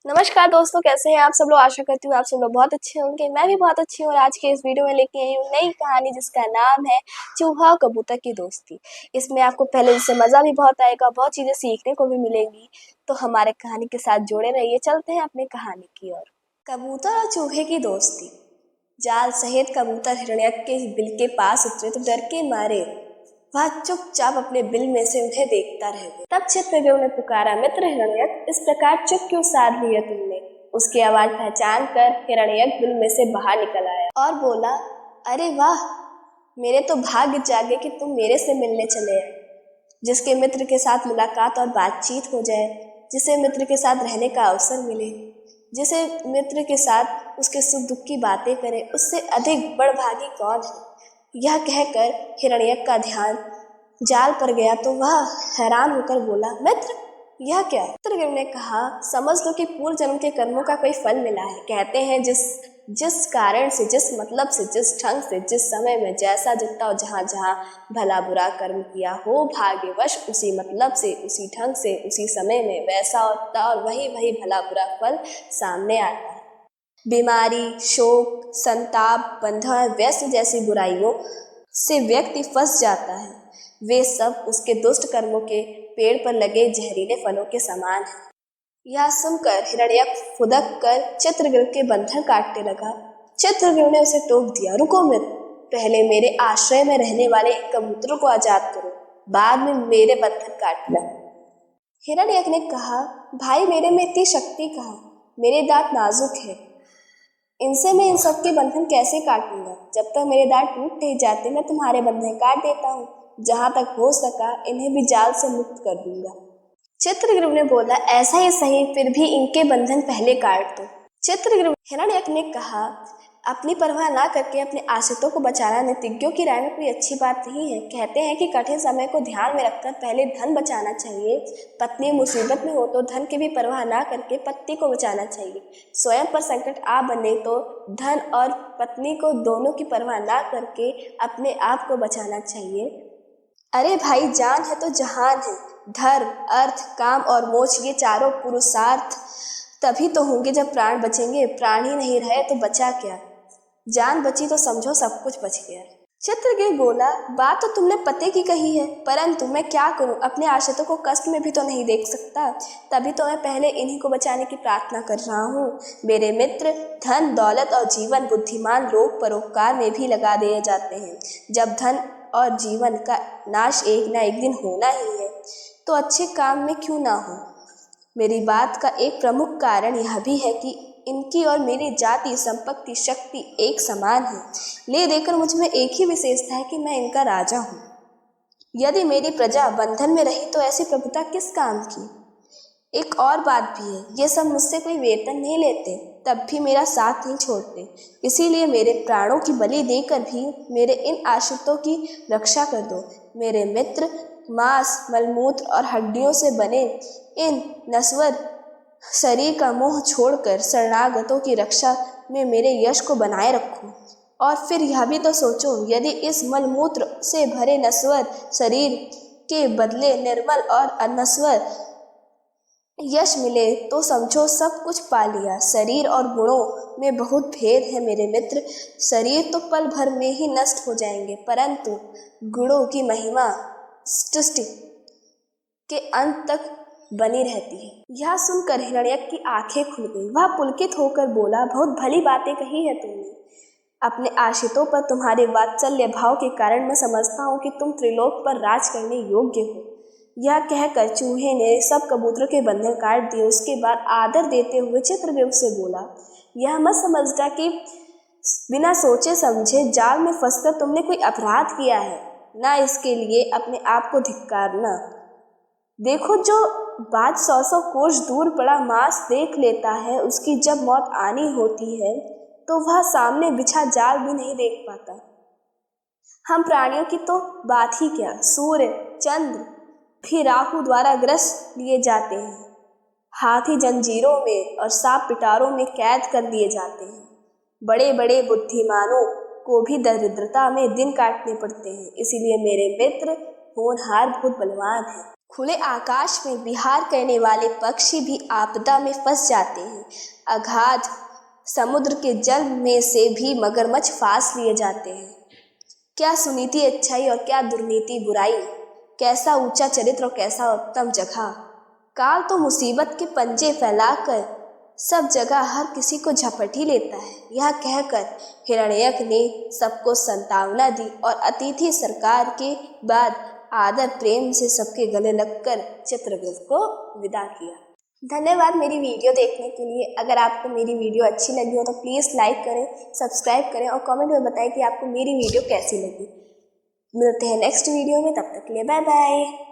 नमस्कार दोस्तों, कैसे हैं आप सब लोग। आशा करती हूँ आप सब लोग बहुत अच्छे होंगे। मैं भी बहुत अच्छी हूँ और आज के इस वीडियो में लेके आई हूँ नई कहानी जिसका नाम है चूहा और कबूतर की दोस्ती। इसमें आपको पहले से मज़ा भी बहुत आएगा, बहुत चीज़ें सीखने को भी मिलेंगी। तो हमारे कहानी के साथ जुड़े रहिए। चलते हैं अपने कहानी की ओर। कबूतर और चूहे की दोस्ती। जाल सहित कबूतर हिरण्यक के बिल के पास उतरे तो डर के मारे वह चुपचाप अपने बिल में से उन्हें देखता रह गया। तब चित्रदेव ने पुकारा, मित्र हिरण्यक, इस प्रकार चुप क्यों साध लिया तुमने? उसकी आवाज पहचान कर हिरण्यक बिल में से बाहर निकल आया और बोला, अरे वाह, मेरे तो भाग्य जागे कि तुम मेरे से मिलने चले आए। जिसके मित्र के साथ मुलाकात और बातचीत हो जाए, जिसे मित्र के साथ रहने का अवसर मिले, जिसे मित्र के साथ उसके सुख दुख की बातें करे, उससे अधिक बड़भागी कौन है? यह कहकर हिरण्यक का ध्यान जाल पर गया तो वह हैरान होकर बोला, मित्र, यह क्या है? चित्रदेव ने कहा, समझ लो कि पूर्व जन्म के कर्मों का कोई फल मिला है। कहते हैं जिस कारण से, जिस मतलब से, जिस ढंग से, जिस समय में जैसा जितना और जहाँ जहाँ भला बुरा कर्म किया हो, भाग्यवश उसी मतलब से, उसी ढंग से, उसी समय में वैसा होता और वही भला बुरा फल सामने आता है। बीमारी, शोक, संताप, बंधन, व्यसन जैसी बुराइयों से व्यक्ति फंस जाता है। वे सब उसके दुष्ट कर्मों के पेड़ पर लगे जहरीले फलों के समान हैं। यह सुनकर हिरण्यक फुदक कर चित्रगृह के बंधन काटने लगा। चित्रगृह ने उसे टोक दिया, रुको मित्र, पहले मेरे आश्रय में रहने वाले कबूतरों को आजाद करो, बाद में मेरे बंधन काटना। हिरण्यक ने कहा, भाई, मेरे में इतनी शक्ति कहाँ? मेरे दांत नाजुक है, इनसे मैं इन सब के बंधन कैसे काटूंगा? जब तक मेरे दांत टूट नहीं जाते मैं तुम्हारे बंधन काट देता हूँ। जहां तक हो सका इन्हें भी जाल से मुक्त कर दूंगा। चित्रगृह ने बोला, ऐसा ही सही, फिर भी इनके बंधन पहले काट दो। चित्रगृह हिरण्यक ने कहा, अपनी परवाह ना करके अपने आश्रितों को बचाना नीतिज्ञों की राय में कोई अच्छी बात नहीं है। कहते हैं कि कठिन समय को ध्यान में रखकर पहले धन बचाना चाहिए। पत्नी मुसीबत में हो तो धन की भी परवाह ना करके पति को बचाना चाहिए। स्वयं पर संकट आ बने तो धन और पत्नी को दोनों की परवाह ना करके अपने आप को बचाना चाहिए। अरे भाई, जान है तो जहान है। धर्म, अर्थ, काम और मोक्ष, ये चारों पुरुषार्थ तभी तो होंगे जब प्राण बचेंगे। प्राण ही नहीं रहे तो बचा क्या? जान बची तो समझो सब कुछ बच गया। चित्रगृह बोला, बात तो तुमने पते की कही है, परंतु मैं क्या करूं? अपने आश्रितों को कष्ट में भी तो नहीं देख सकता। तभी तो मैं पहले इन्हीं को बचाने की प्रार्थना कर रहा हूँ। मेरे मित्र, धन, दौलत और जीवन बुद्धिमान लोग परोपकार में भी लगा दिए जाते हैं। जब धन और जीवन का नाश एक ना एक दिन होना ही है तो अच्छे काम में क्यों ना हो। मेरी बात का एक प्रमुख कारण यह भी है कि इनकी और मेरी जाति, संपत्ति, शक्ति एक समान है। ले देकर मुझ में एक ही विशेषता है कि मैं इनका राजा हूँ। यदि मेरी प्रजा बंधन में रही तो ऐसी प्रभुता किस काम की? एक और बात भी है, ये सब मुझसे कोई वेतन नहीं लेते, तब भी मेरा साथ नहीं छोड़ते। इसीलिए मेरे प्राणों की बलि देकर भी मेरे इन आश्रितों की रक्षा कर दो। मेरे मित्र, मांस, मलमूत्र और हड्डियों से बने इन नश्वर शरीर का मोह छोड़कर शरणागतों की रक्षा में मेरे यश को बनाए रखो। और फिर यह भी तो सोचो, यदि इस मलमूत्र से भरे नश्वर शरीर के बदले निर्मल और अनश्वर यश मिले तो समझो सब कुछ पा लिया। शरीर और गुणों में बहुत भेद है मेरे मित्र। शरीर तो पल भर में ही नष्ट हो जाएंगे, परंतु गुणों की महिमा सृष्टि के अंत तक बनी रहती है। यह सुनकर हिरण्यक की आंखें खुल गई। वह पुलकित होकर बोला, बहुत भली बातें कही है तुमने। अपने आश्रितों पर तुम्हारे वात्सल्य भाव के कारण मैं समझता हूँ कि तुम त्रिलोक पर राज करने योग्य हो। यह कहकर चूहे ने सब कबूतरों के बंधन काट दिए। उसके बाद आदर देते हुए चित्रगृह से बोला, यह मत समझना कि बिना सोचे समझे जाल में फंसकर तुमने कोई अपराध किया है। ना इसके लिए अपने आप को धिक्कारना। देखो, जो बात 100 कोस दूर पड़ा मांस देख लेता है, उसकी जब मौत आनी होती है तो वह सामने बिछा जाल भी नहीं देख पाता। हम प्राणियों की तो बात ही क्या, सूर्य, चंद्र भी राहु द्वारा ग्रस्त लिए जाते हैं। हाथी जंजीरों में और सांप पिटारों में कैद कर लिए जाते हैं। बड़े बड़े बुद्धिमानों को भी दरिद्रता में दिन काटने पड़ते हैं। इसीलिए मेरे मित्र, होनहार बहुत बलवान है। खुले आकाश में विहार करने वाले पक्षी भी आपदा में फंस जाते हैं। अगाध समुद्र के जल में से भी मगरमच्छ फांस लिए जाते हैं। क्या सुनीति अच्छाई और क्या दुर्नीति बुराई, कैसा ऊंचा चरित्र और कैसा उत्तम जगह। काल तो मुसीबत के पंजे फैलाकर सब जगह हर किसी को झपट ही लेता है। यह कहकर हिरण्यक ने सबको संतावना दी और अतिथि सरकार के बाद आदर प्रेम से सबके गले लगकर चित्रगुप्त को विदा किया। धन्यवाद मेरी वीडियो देखने के लिए। अगर आपको मेरी वीडियो अच्छी लगी हो तो प्लीज़ लाइक करें, सब्सक्राइब करें और कमेंट में बताएं कि आपको मेरी वीडियो कैसी लगी। मिलते हैं नेक्स्ट वीडियो में, तब तक के लिए बाय बाय।